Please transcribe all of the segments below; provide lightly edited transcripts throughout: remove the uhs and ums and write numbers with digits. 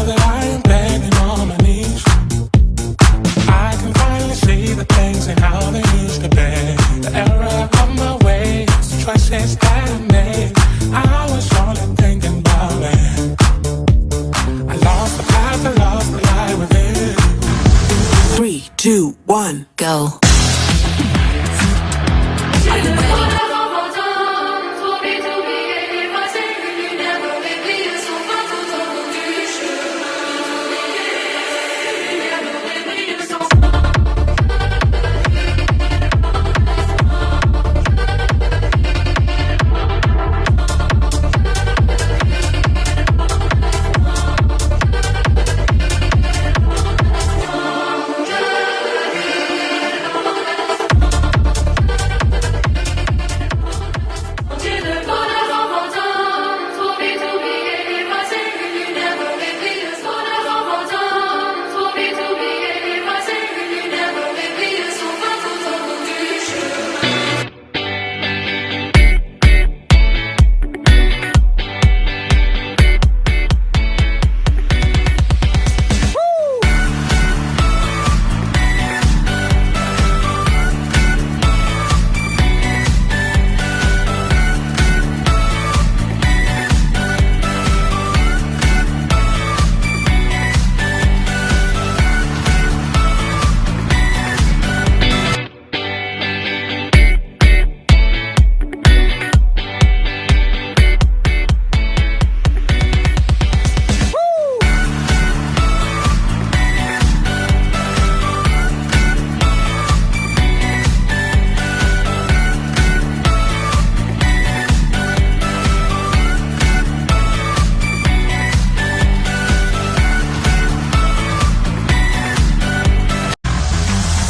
that I am begging on my knees. I can finally see the things and how they used to be. The error of my ways, the choices that I made. I was only thinking about it. I lost the path, I lost the light within. 3, 2, 1, go.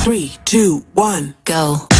Three, two, one, go.